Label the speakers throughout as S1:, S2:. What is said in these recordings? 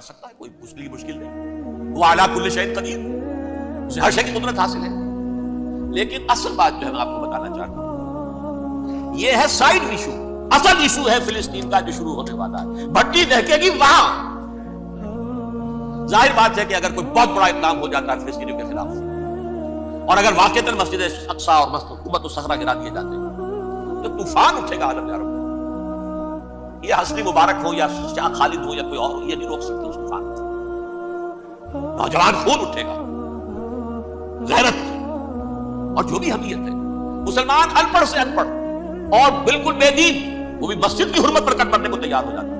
S1: کر سکتا ہے، کوئی اس کے لیے مشکل نہیں، وہ اعلیٰ کل شیء قدیر، اسے ہر شے کی قدرت حاصل ہے۔ لیکن اصل بات جو ہے میں آپ کو بتانا چاہتا ہوں، یہ ہے سائیڈ ایشو، اصل ایشو ہے فلسطین کا جو شروع ہونے والا ہے، بھٹی دہکے گی وہاں۔ ظاہر بات ہے کہ اگر کوئی بہت بڑا اقدام ہو جاتا ہے فلسطینیوں کے خلاف، اور اگر واقعتاً مسجد اقصی اور مسجد قبۃ الصخرہ گرا دیے جاتے ہیں تو طوفان اٹھے گا عالم عرب میں۔ یہ حسنی مبارک ہو یا شاہ خالد ہو یا کوئی اور، یہ نہیں روک سکتے اس طوفان کو۔ نوجوان خون اٹھے گا، غیرت اور جو بھی حمیت ہے۔ مسلمان ان پڑھ سے ان پڑھ اور بالکل بے دین، وہ بھی مسجد کی حرمت پر کٹ پڑنے کو تیار ہو جاتا ہے۔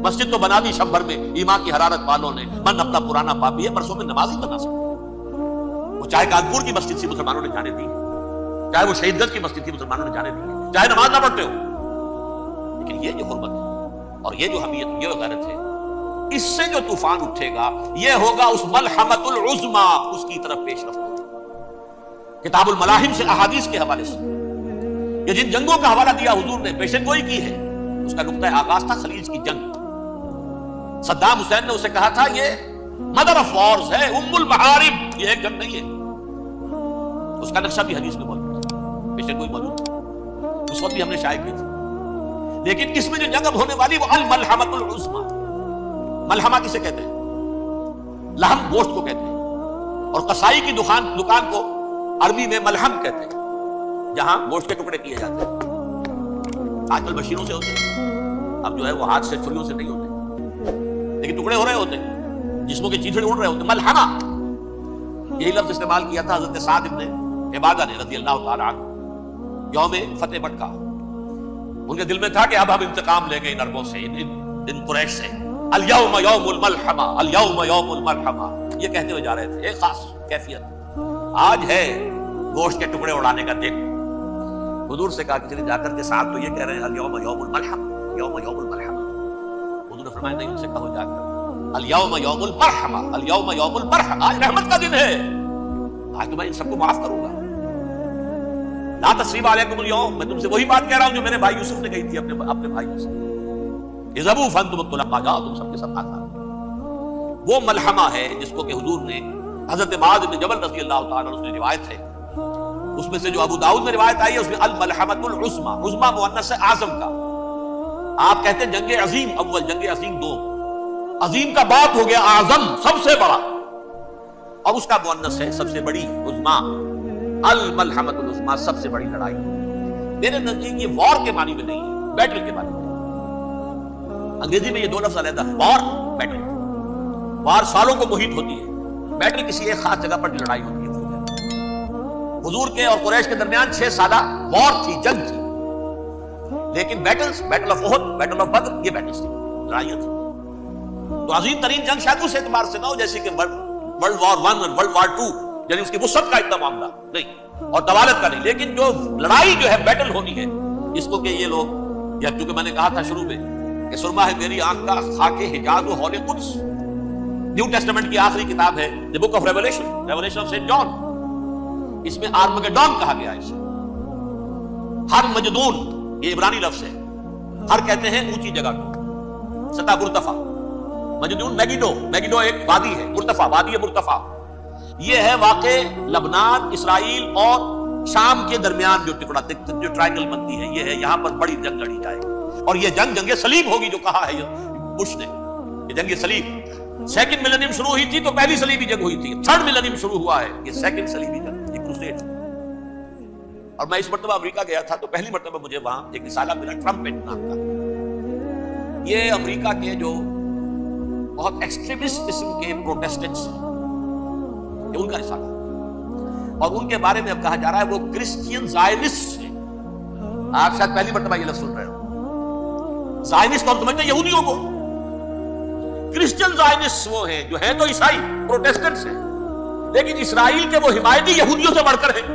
S1: مسجد تو بنا دی شب بھر میں ایمان کی حرارت والوں نے، من اپنا پرانا پاپی ہے، برسوں میں نماز ہی بنا سکتا، وہ چاہے کانپور کی مسجد سے مسلمانوں نے جانے دی، چاہے وہ شہید گنج کی مسجد تھی مسلمانوں نے جانے دی، چاہے نماز نہ پڑھتے ہو، لیکن یہ جو حرمت ہے اور یہ جو حمیت، یہ غیرت ہے، اس سے جو طوفان اٹھے گا یہ ہوگا اس ملحمۃ العظمی، اس کی طرف پیش رفت ہوگی۔ کتاب الملاحم سے احادیث کے حوالے سے یہ جن جنگوں کا حوالہ دیا حضور نے پیشن گوئی کی ہے، اس کا نقطہ آغاز تھا خلیج کی جنگ۔ صدام حسین نے اسے کہا تھا یہ مدر آف وارز ہے، ام المحارب، یہ ایک جنگ نہیں ہے۔ اس کا نقشہ بھی حدیث میں موجود ہے، پیشن گوئی موجود ہے، اس وقت بھی ہم نے شائع کی تھی۔ لیکن اس میں جو جنگ اب ہونے والی وہ الملحمۃ العظمی۔ ملحمہ کسے کہتے ہیں؟ لحم گوشت کو کہتے ہیں، اور قصائی کی دکان کو عربی میں ملحم کہتے ہیں، جہاں گوشت کے ٹکڑے کیے جاتے ہیں۔ آج کل مشینوں سے ہوتے ہیں، اب جو ہے وہ ہاتھ سے چھریوں سے نہیں ہوتے، لیکن ٹکڑے ہو رہے ہوتے ہیں، جسموں کے چیتھڑے اڑ رہے ہوتے ہیں۔ ملحمہ یہی لفظ استعمال کیا تھا حضرت سعد ابن عبادہ نے رضی اللہ تعالی عنہ یوم فتح مکہ۔ ان کے دل میں تھا کہ اب ہم انتقام لیں گے ان عربوں سے، ان قریش سے۔ الیوم یوم الملحمہ، الیوم یوم الملحمہ، یہ کہتے ہوئے جا رہے تھے۔ ایک خاص کیفیت آج ہے گوشت کے ٹکڑے اڑانے کا دن۔ حضور سے کہا کہ چلیے جا کر کے ساتھ تو یہ کہہ رہے ہیں الیوم یوم الملحمہ، یوم یوم الملحمہ۔ حضور نے فرمایا نہیں، ان سے کہو جا کر الیوم یوم المرحمہ، الیوم یوم المرحمہ، آج رحمت کا دن ہے، آج تو میں ان سب کو معاف کروں گا۔ لا تثریب علیکم اليوم، میں تم سے وہی بات کہہ رہا ہوں جو میرے بھائی یوسف نے کہی تھی اپنے بھائیوں سے، اذهبوا فانتم الطلقاء، جاؤ تم سب کے سب آزاد۔ وہ ملحمہ ہے جس کو کہ حضور نے حضرت معاذ بن جبل رضی اللہ تعالیٰ عنہ سے روایت ہے، اس میں سے جو ابو داؤد میں روایت آئی ہے اس میں الملحمۃ العظمی، عظمی مؤنث ہے اعظم کا۔ آپ کہتے ہیں جنگ عظیم اول، جنگ عظیم دو، عظیم کا بات ہو گیا اعظم، سب سے بڑا، اور اس کا مؤنث ہے سب سے بڑی، عظمی، الملحمۃ العظمی، سب سے بڑی لڑائی۔ میرے نزدیک یہ وار کے معنی میں نہیں ہے، بیٹل کے معنی میں۔ انگریزی میں یہ دو لفظ علیحدہ ہے، وار، بیٹل۔ وار سالوں کو محیط ہوتی ہے، بیٹل کسی ایک خاص جگہ پر لڑائی ہوتی ہے۔ حضور کے اور قریش کے درمیان 6 سالہ وار تھی، جنگ تھی، لیکن battles, battle of Uhud, battle of Badr, یہ بیٹلز تھی، لڑائیاں تھی۔ تو عظیم ترین جنگ شاید اس اعتبار سے نہ ہو جیسے کہ ورلڈ وار 1 اور ورلڈ وار 2، یعنی اس کی وسعت کا اتنا معاملہ نہیں اور طوالت کا نہیں، لیکن جو لڑائی جو ہے بیٹل ہونی ہے، اس کو کہ یہ لوگ، یا چونکہ میں نے کہا تھا شروع میں کہ سرما ہے میری آنکھ کا خاک حجاز و ہول قدس، نیو ٹیسٹمنٹ کی آخری کتاب ہے the book of revelation, revelation of saint John, اس میں آرمگیڈون کہا گیا ہے اسے۔ ہر مجدون، یہ عبرانی لفظ ہے، ہر کہتے ہیں اونچی جگہ کو، سطح مرتفع، مجدون میگیڈو، میگیڈو ایک وادی ہے، مرتفع، وادی مرتفع، یہ ہے واقع لبنان، اسرائیل اور شام کے درمیان جو ٹکڑا، جو ٹرائنگل بنتی ہے، یہ ہے، یہاں پر بڑی جنگ لڑی جائے گی، اور یہ جنگ جنگ صلیب ہوگی جو کہا ہے بش نے، یہ جنگ صلیب۔ سیکنڈ ملینیم شروع ہوئی تھی تو پہلی صلیبی جنگ ہوئی تھی، تھرڈ ملینیم شروع ہوا ہے، یہ سیکنڈ صلیبی جنگ، یہ کروسیڈ۔ اور میں اس مرتبہ امریکہ گیا تھا تو پہلی مرتبہ مجھے وہاں ایک رسالہ ملا ٹرمپٹ نام کا۔ یہ امریکہ کے جو بہت ایکسٹریمسٹ قسم کے پروٹیسٹنٹس ہیں، یہ ان کا رسالہ، اور ان کے بارے میں اب کہا جا رہا ہے وہ کرسچین زائنسٹ ہیں۔ آپ شاید پہلی مرتبہ یہ لفظ سن رہے ہو، زائنسٹ کون سمجھتے ہیں؟ یہودیوں کو۔ کرسچین زائنسٹ وہ ہیں جو ہیں تو عیسائی پروٹیسٹنٹس ہیں، لیکن اسرائیل کے وہ حمایتی یہودیوں سے بڑھ کر ہیں۔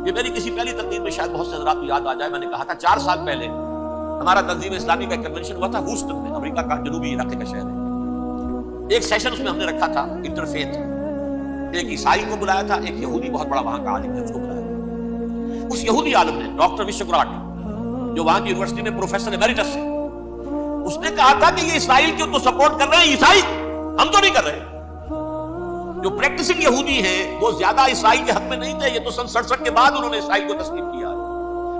S1: یہ میری کسی پہلی تقریر میں شاید بہت سے حضرات کو یاد آ جائے، میں نے کہا تھا 4 سال پہلے ہمارا تنظیم اسلامی کا ایک کنونشن ہوا تھا ہیوسٹن میں، امریکہ کا جنوبی علاقے کا شہر ہے۔ ایک سیشن اس میں ہم نے رکھا تھا انٹرفیتھ، ایک عیسائی کو بلایا تھا، ایک یہودی بہت بڑا وہاں کا عالم ہے اس کو بلایا۔ اس یہودی عالم نے ڈاکٹر وشوگراٹ، جو وہاں کی یونیورسٹی میں پروفیسر ایمیریٹس ہے، اس نے کہا تھا کہ یہ اسرائیل کو تو سپورٹ کر رہے ہیں عیسائی، ہم تو نہیں کر رہے۔ جو پریکٹسنگ یہودی ہیں وہ زیادہ اسرائیل کے حق میں نہیں تھے، یہ تو سن 67 کے بعد انہوں نے اسرائیل کو تسلیم کیا ہے۔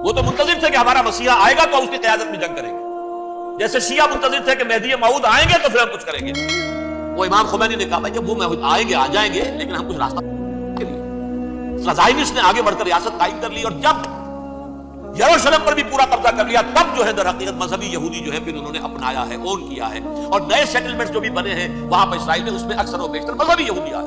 S1: وہ تو منتظر تھے کہ ہمارا مسیحا آئے گا تو اس کی قیادت میں جنگ کریں گے، جیسے شیعہ منتظر تھے کہ مہدی موعود آئیں گے تو پھر ہم کچھ کریں گے۔ وہ امام خمینی نے کہا بھائی جب وہ آئیں گے آ جائیں گے، لیکن ہم کچھ راستہ کے لیے۔ زائنسٹ نے آگے بڑھ کر ریاست قائم کر لی، اور جب یروشلم پر بھی پورا قبضہ کر لیا تب جو ہے در حقیقت مذہبی یہودی جو ہے پھر انہوں نے اپنایا ہے، اون کیا ہے، اور نئے سیٹلمنٹس جو بھی بنے ہیں وہاں پر اسرائیل میں، اس میں اکثر و بیشتر مذہبی یہودی آئے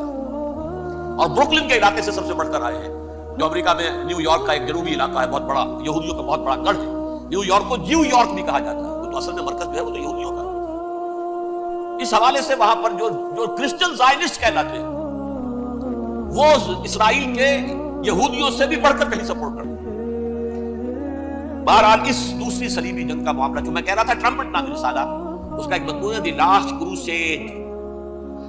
S1: اور بروکلن کے علاقے سے سب سے بڑھ کر آئے ہیں، جو امریکہ میں نیو یارک کا ایک جنوبی علاقہ ہے، بہت بڑا یہودیوں کا بہت بڑا گڑھ ہے۔ نیو یارک کو جیو یارک بھی کہا جاتا ہے، وہ تو اصل میں مرکز جو ہے وہ تو یہودیوں کا ہے۔ اس حوالے سے وہاں پر جو کرسچن زائنسٹ کہلاتے ہیں وہ اسرائیل کے یہودیوں سے بھی بڑھ کر کہیں سپورٹ کرتے ہیں۔ بہرحال اس دوسری صلیبی جنگ کا معاملہ جو میں کہہ رہا تھا، ٹرمپٹ نامی رسالہ، اس کا ایک مضمون ہے دی لاسٹ کروسیڈ۔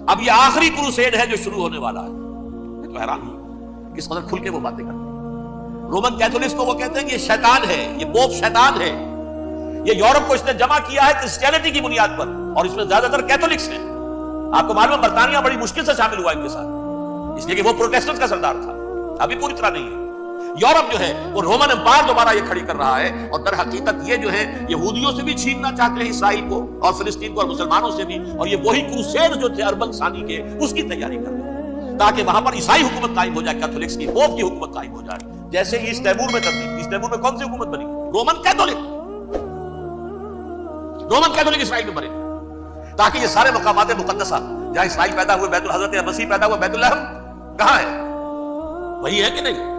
S1: اب یہ آخری کروسیڈ ہے جو شروع ہونے والا ہے۔ میں تو حیران ہوں کس قدر کھل کے وہ باتیں کرتے ہیں۔ رومن کیتھولکس کو وہ کہتے ہیں کہ یہ شیطان ہے، یہ پوپ شیطان ہے، یہ یورپ کو اس نے جمع کیا ہے کرسچینٹی کی بنیاد پر، اور اس میں زیادہ تر کیتھولکس ہیں۔ آپ کو معلوم ہے برطانیہ بڑی مشکل سے شامل ہوا ان کے ساتھ، اس لیے کہ وہ پروٹیسٹنٹ کا سردار تھا، ابھی پوری طرح نہیں ہے۔ یورپ جو ہے وہ رومن امپائر دوبارہ یہ کھڑی کر رہا ہے، اور در حقیقت یہ جو ہے یہودیوں سے بھی چھیننا چاہتے ہیں اسرائیل کو اور فلسطین کو اور مسلمانوں سے بھی، اور یہ وہی کروسیڈ جو تھے اربن ثانی کے، اس کی تیاری کر رہے ہیں تاکہ وہاں پر عیسائی حکومت قائم ہو جائے، کیتھولکس کی پوپ کی حکومت قائم ہو جائے، جیسے ایسٹ تیمور میں کرتی۔ ایسٹ تیمور میں کون سی حکومت بنی؟ رومن کیتھولک اسرائیل میں بنے، تاکہ یہ سارے مقامات مقدسہ جہاں اسرائیل پیدا ہوئے، بیت حضرت مسیح پیدا ہوا، بیت الحم کہاں ہے؟ وہی ہے کہ نہیں؟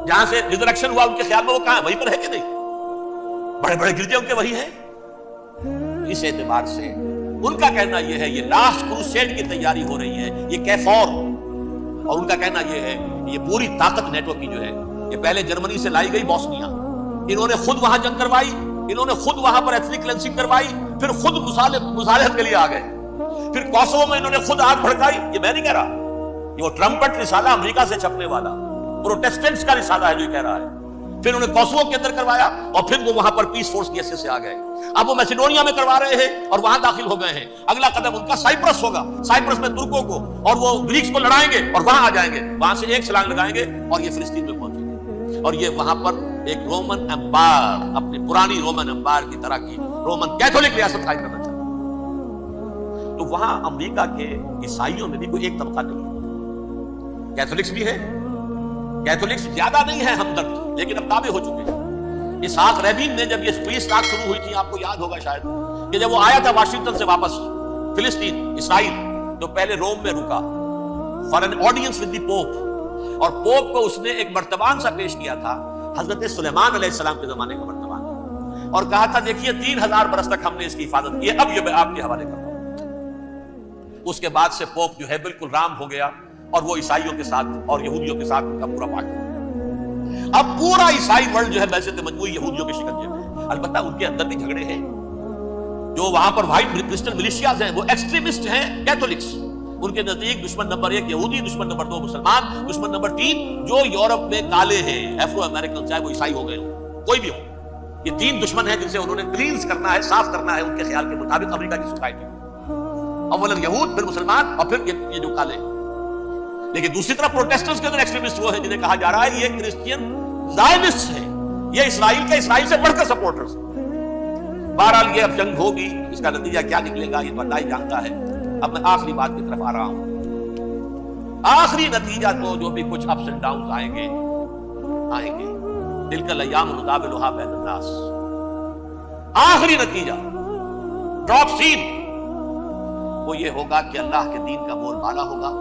S1: جہاں سے ریزریکشن ہوا ان کے خیال میں وہ کہاں ہے؟ وہیں پر ہے کہ نہیں؟ بڑے بڑے گرجے ان کے وہی ہیں۔ اس اعتبار سے ان کا کہنا یہ ہے یہ لاسٹ کروسیڈ کی تیاری ہو رہی ہے، یہ کیفور، اور ان کا کہنا یہ ہے یہ پوری طاقت نیٹو کی جو ہے، یہ پہلے جرمنی سے لائی گئی بوسنیا، انہوں نے خود وہاں جنگ کروائی، انہوں نے خود وہاں پر ایتھنک کلینسنگ کروائی، پھر خود مصالحت کے لیے آ گئے، پھر کوسوو میں انہوں نے خود آگ بھڑکائی۔ یہ میں نہیں کہہ رہا، یہ وہ ٹرمپٹ رسالہ امریکہ سے چھپنے والا پروٹیسٹنٹس کا رسالہ ہے جو کہہ رہا ہے۔ پھر انہوں نے کوسوو کے اندر کروایا، اور پھر وہ وہاں پر پیس فورس کی حیثیت سے آ گئے۔ اب وہ میسیڈونیا میں کروا رہے ہیں اور وہاں داخل ہو گئے ہیں۔ اگلا قدم ان کا سائپرس ہوگا، سائپرس میں ترکوں کو اور وہ گریکس کو لڑائیں گے اور وہاں آ جائیں گے، وہاں سے ایک چھلانگ لگائیں گے اور یہ فلسطین میں پہنچیں گے، اور یہ وہاں پر ایک رومن امپائر، اپنی پرانی رومن امپائر کی طرح کی رومن کیتھولک ریاست قائم کرنا چاہتے ہیں۔ تو وہاں امریکہ کے عیسائیوں میں بھی کوئی ایک طبقہ نہیں ہے، کیتھولکس بھی ہے، کیتھولکس زیادہ نہیں ہے ہمدرد، لیکن اب تابع ہو چکے ہیں۔ اسحاق رابین نے جب یہ پیس ٹاک شروع ہوئی تھی، آپ کو یاد ہوگا شاید کہ جب وہ آیا تھا واشنگٹن سے واپس فلسطین اسرائیل، تو پہلے روم میں رکا for an audience with the pope, اور پوپ کو اس نے ایک مرتبان سا پیش کیا تھا، حضرت سلیمان علیہ السلام کے زمانے کا مرتبان، اور کہا تھا دیکھیے 3000 برس تک ہم نے اس کی حفاظت کی ہے، اب یہ میں آپ کے حوالے کرتا ہوں۔ اس کے بعد سے پوپ جو ہے بالکل رام ہو گیا، اور وہ عیسائیوں کے ساتھ اور یہودیوں کے ساتھ ان کا پورا پارٹ۔ اب پورا عیسائی ورلڈ جو ہے ویسے تو مجموعی یہودیوں کے شکنجے میں، البتہ ان کے اندر بھی جھگڑے ہیں، جو وہاں پر وائٹ کرسچن ملیشیاز ہیں وہ ایکسٹریمسٹ ہیں کیتھولکس، ان کے نزدیک دشمن نمبر 1 یہودی، دشمن نمبر 2 مسلمان، دشمن نمبر 3 جو یورپ میں کالے ہیں، ایفرو امریکن، چاہے وہ عیسائی ہو گئے ہوں، کوئی بھی ہو، یہ 3 دشمن ہیں جن سے انہوں نے کلینز کرنا ہے، صاف کرنا ہے ان کے خیال کے مطابق امریکہ کی سوسائٹی، اولاً یہود، پھر مسلمان، اور پھر یہ جو کالے ہیں۔ لیکن دوسری طرف پروٹیسٹنٹس کے اندر ایکسٹریمسٹ وہ ہیں جنہیں کہا جا رہا ہے یہ کرسچین زائنسٹ ہیں، یہ اسرائیل کے اسرائیل سے بڑھ کر سپورٹرز ہیں۔ بہرحال یہ اب جنگ ہوگی، اس کا نتیجہ کیا نکلے گا یہ تو اللہ ہی جانتا ہے۔ اب میں آخری بات کی طرف آ رہا ہوں۔ آخری نتیجہ تو جو بھی کچھ اپس اینڈ ڈاؤنز آئیں گے، تلک الایام نداولھا بین الناس، آخری نتیجہ ڈراپ سین وہ یہ ہوگا کہ اللہ کے دین کا بول بالا ہوگا،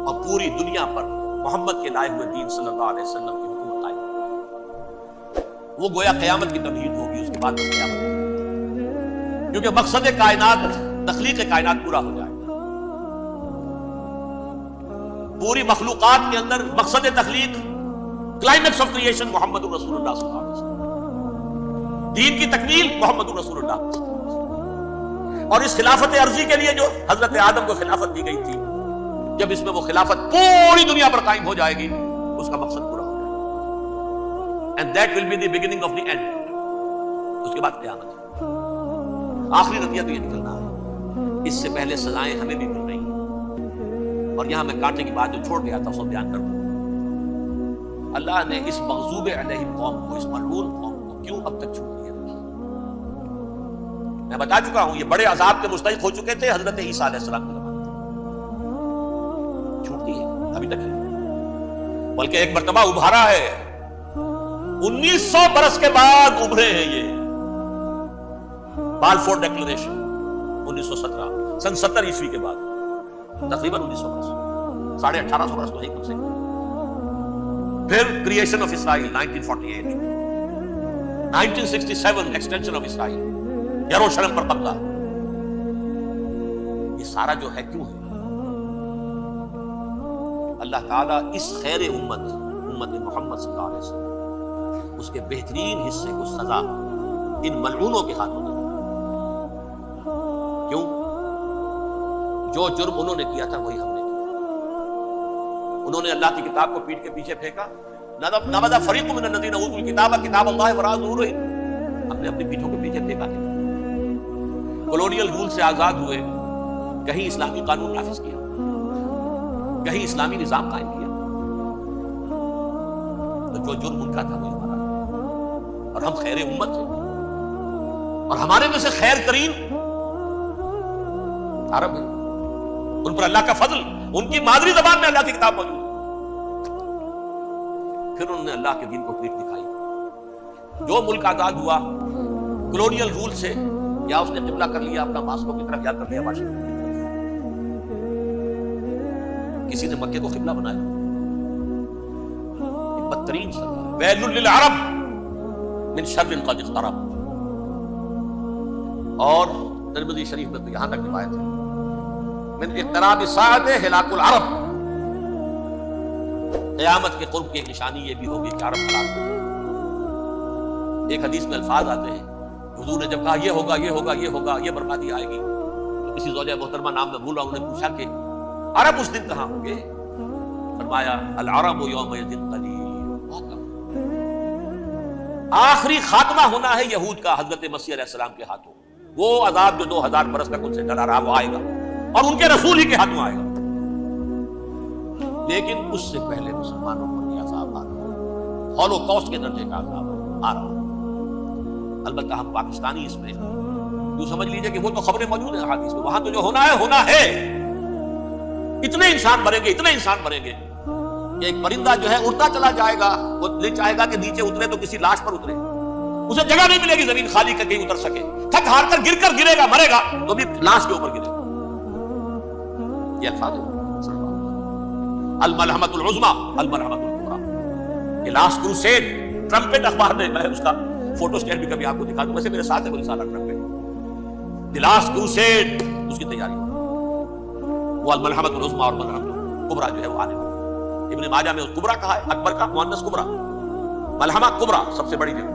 S1: اور پوری دنیا پر محمد کے لائے ہوئے دین صلی اللہ علیہ وسلم کی حکومت قائم ہوگی۔ وہ گویا قیامت کی تمہید ہوگی، اس کے بعد بس قیامت ہوگی، کیونکہ مقصد کائنات، تخلیق کائنات پورا ہو جائے گا۔ پوری مخلوقات کے اندر مقصد تخلیق، کلائمیکس آف کریشن محمد رسول اللہ صلی اللہ علیہ وسلم، دین کی تکمیل محمد رسول اللہ، اور اس خلافت عرضی کے لیے جو حضرت آدم کو خلافت دی گئی تھی، جب اس میں وہ خلافت پوری دنیا پر قائم ہو جائے گی، اس کا مقصد پورا ہو جائے گا، and that will be the beginning of the end۔ اس کے بعد قیامت ہے۔ آخری نتیجہ تو یہ نکلنا ہے، اس سے پہلے سزائیں ہمیں بھی مل رہی ہیں۔ اور یہاں میں کانٹے کی بات جو چھوڑ گیا تھا اس کو بیان کر دوں۔ اللہ نے اس مغضوب علیہم قوم کو، اس ملعون قوم کو کیوں اب تک چھوٹ دیا؟ میں بتا چکا ہوں یہ بڑے عذاب کے مستحق ہو چکے تھے حضرت عیسیٰ علیہ السلام کے زمانے میں، چھوٹتی ہے ابھی تک ہے، بلکہ ایک مرتبہ ابھارا ہے، 1900 برس کے بعد ابھرے ہیں یہ، بالفور ڈیکلریشن 1917 سن 70 عیسوی کے بعد، تقریباً 1900 برس، 1850 برس تو نہیں کچھ سے۔ پھر creation of Israel 1948، 1967 extension of Israel, یروشلم پر قبضہ۔ یہ سارا جو ہے کیوں ہے؟ اللہ تعالیٰ اس خیر امت محمد صلی اللہ علیہ وسلم، اس کے بہترین حصے کو سزا ان ملعونوں کے ہاتھوں دے۔ کیوں؟ جو جرم انہوں نے کیا تھا وہی ہم نے کیا۔ انہوں نے اللہ کی کتاب کو پیٹھ کے پیچھے پھینکا، نبذ فریق من الذین اوتوا الکتاب کتاب اللہ وراء ظہورہم، ہم نے اپنی پیٹھوں کے پیچھے پھینکا۔ کولونیل رول سے آزاد ہوئے، کہیں اسلامی قانون نافذ کیا، کہیں اسلامی نظام قائم کیا، تو جو جرم ان کا تھا وہی ہمارا ہے۔ اور ہم خیر امت تھے، اور ہمارے میں سے خیر ترین عرب ہیں، ان پر اللہ کا فضل، ان کی مادری زبان میں اللہ کی کتاب موجود ہے۔ پھر انہوں نے اللہ کے دین کو پیٹ دکھائی۔ جو ملک آزاد ہوا کولونیل رول سے، یا اس نے قبلہ کر لیا اپنا ماسکو کی طرف، یا کر لیا واشنگٹن کی طرف، کسی نے مکے کو قبلہ بنایا۔ بدترین سزا، ویل للعرب من شر قد اقترب۔ اور ترمذی شریف میں تو یہاں تک روایت ہے، من اقتراب الساعۃ ہلاک العرب، قیامت کے قرب کی ایک نشانی یہ بھی ہوگی کہ عرب ہلاک ہوں۔ ایک حدیث میں الفاظ آتے ہیں، حضور نے جب کہا یہ ہوگا یہ ہوگا یہ ہوگا، یہ بربادی آئے گی، تو کسی زوجہ محترمہ نام میں بھول رہا ہوں، انہوں نے پوچھا کہ عرب اس دن کہاں ہوں گے؟ فرمایا العرب یومئذ قلیل، بہت کم۔ آخری خاتمہ ہونا ہے یہود کا حضرت مسیح علیہ السلام کے ہاتھوں، وہ عذاب جو 2000 برس تک ان سے ڈرا رہا وہ آئے گا، اور ان کے رسول ہی کے ہاتھوں آئے گا۔ لیکن اس سے پہلے مسلمانوں پر یہ عذاب آ رہا ہے، ہولوکاسٹ کے درجے کا عذاب آ رہا ہے۔ البتہ ہم پاکستانی اس میں یوں سمجھ لیجئے کہ وہ تو خبریں موجود ہیں احادیث میں، وہاں تو جو ہونا ہے ہونا ہے۔ اتنے انسان مریں گے، اتنے انسان مریں گے کہ ایک پرندہ جو ہے اڑتا چلا جائے گا، وہ نہیں چاہے گا کہ نیچے اترے تو کسی لاش پر اترے، اسے جگہ نہیں ملے گی زمین خالی کر کہیں اتر سکے، تھک ہار کر گرے گا، مرے گا تو بھی لاش کے اوپر گرے گا۔ یہ الفاظ ہے الملحمۃ العظمیٰ الملحمۃ الکبریٰ، لاسٹ کروسیڈ۔ ٹرمپٹ اخبار نے، میں اس کا فوٹو اسٹیٹ بھی کبھی آپ کو دکھا دوں، ویسے میرے ساتھ ہے کوئی سالہ ٹرمپٹ، دی لاسٹ کروسیڈ، اس کی تیاری وہ الملحمۃ العظمیٰ اور الملحمۃ الکبریٰ جو ہے وہ آنے والی۔ ابن ماجہ میں کبریٰ کہا ہے، اکبر کا مؤنث کبریٰ، ملحمہ کبریٰ سب سے بڑی جگہ،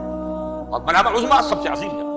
S1: اور ملحمہ عظمیٰ سب سے عظیم جگہ۔